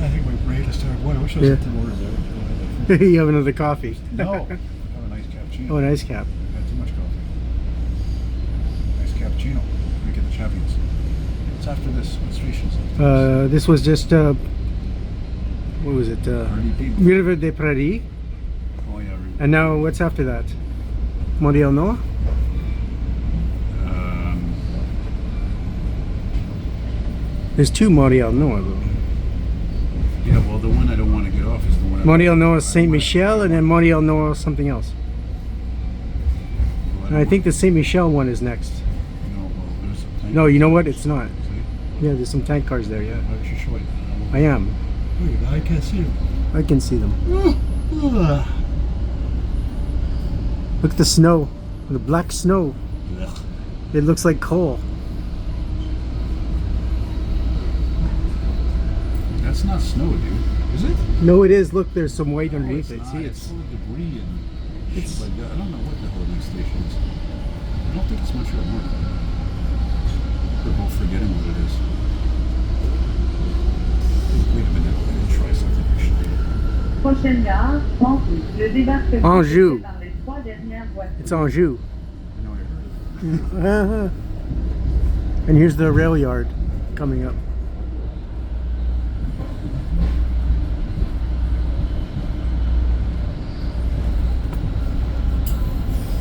I think my brain is starting. Boy, I wish I was Yeah. at the order there. You have another coffee. No. Have a nice cappuccino. Oh, an ice cap. Had too much coffee. Nice cappuccino. Make it the champions. What's after this? What station is it? This was just what was it? RDP. Riviere de Prairie. Oh yeah. And now what's after that? Montreal Nord? There's two Montreal Nord. Yeah, well, the one I don't want to get off is the one. Montreal Nord is Saint Michel, and then Montreal Nord something else. And I think the Saint Michel one is next. No, well, there's a tank. No, you know what? It's not. See? Yeah, there's some tank cars there. Yeah, Why don't you show it? I am. Wait, I can't see them. I can see them. Look at the snow, the black snow. It looks like coal. That's not snow, dude. Is it? No, it is. Look, there's some white underneath it's it. not. See, It's it's full of debris and it's- shit like that. I don't know what the hell these stations. I don't think it's Montreal North. We're both forgetting what it is. Wait a minute. I'm gonna try something actually. Prochaine gare, Anjou. Le débarquement Anjou. par les 3 dernières voitures. it's Anjou. I know I heard it. And here's the rail yard coming up.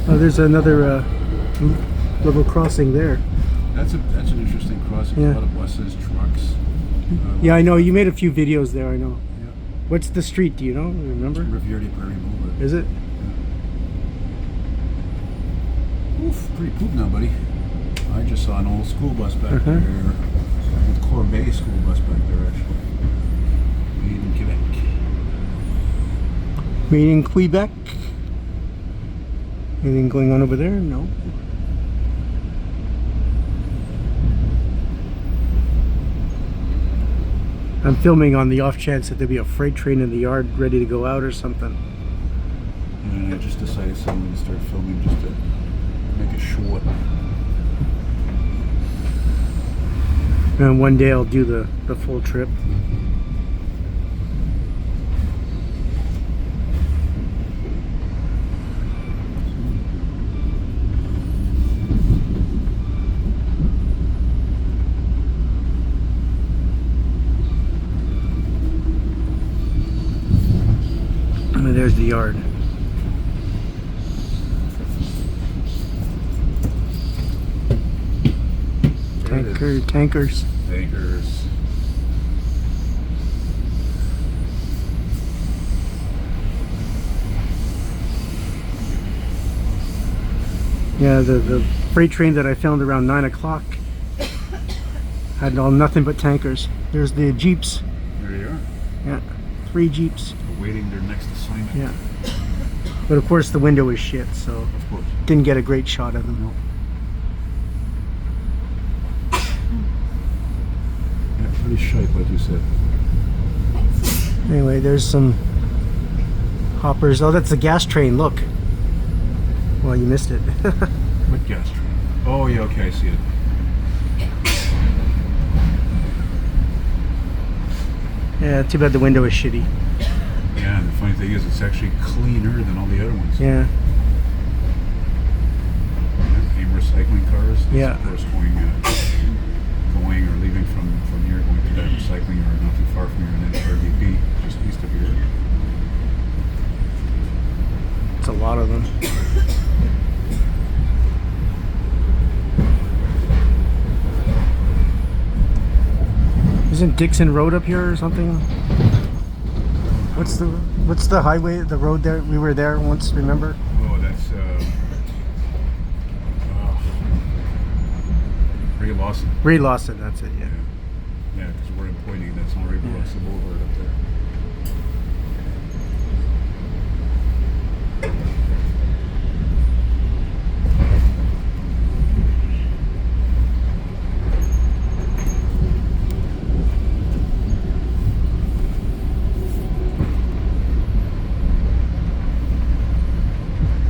Oh, there's another level crossing there. That's an interesting crossing. Yeah. A lot of buses, trucks. Yeah, I know. You made a few videos there, I know. Yeah. What's the street? Do you know? Remember? Riviere de Prairie Boulevard. Is it? Oof, pretty poop now, buddy. I just saw an old school bus back there. Old Corbeil school bus back there, actually. Made in Quebec. Made in Quebec. Anything going on over there? No. I'm filming on the off chance that there'll be a freight train in the yard ready to go out or something. And I just decided suddenly to start filming just to make it short. And one day I'll do the full trip. And there's the yard. Tankers. Tankers. Yeah, the freight train that I filmed around 9 o'clock had all nothing but tankers. There's the Geeps. There you are. Yeah, 3 Geeps. Awaiting their next assignment. Yeah. But of course the window is shit, so Of course. didn't get a great shot of them. Yeah, pretty shite, like you said. Anyway, there's some hoppers. Oh, that's the gas train, look. Well, you missed it. What gas train? Oh, yeah, okay, I see it. Yeah, too bad the window is shitty. Yeah, and the funny thing is, it's actually cleaner than all the other ones. Yeah. AIM recycling cars. Yeah. Of course, going or leaving from here, going to that recycling or not too far from here, and then RDP, just east of here. It's a lot of them. Isn't Dixon Road up here or something? What's the highway, the road there? We were there once, remember? Oh, that's Ray Lawson. Ray Lawson, that's it, yeah. Yeah, because we're pointing, that's on Ray Lawson Boulevard up there.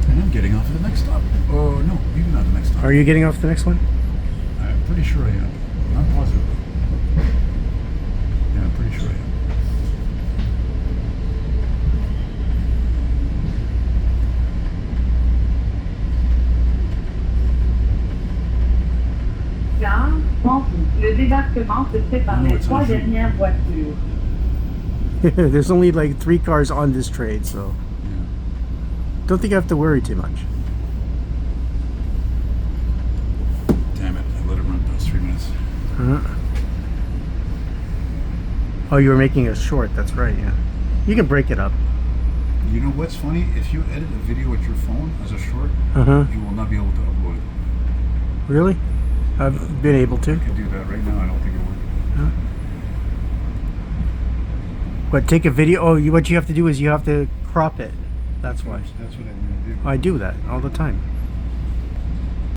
And I'm getting off at the next stop. Oh, no, maybe not the next stop. Are you getting off the next one? I'm pretty sure I am. I'm positive. Yeah, I'm pretty sure I am. Le débarquement se fait par Oh, les it's 3 Anjou. dernières voitures. There's only like 3 cars on this trade, so Yeah. don't think I have to worry too much. Damn it! I let it run past 3 minutes. Uh-huh. Oh, you were making a short. That's right. Yeah, you can break it up. You know what's funny? If you edit a video with your phone as a short, you will not be able to upload it. Really? I've been able to. I could do that right now. I don't think it would. But take a video. Oh, what you have to do is you have to crop it. That's why. That's what I'm gonna do. I do that all the time.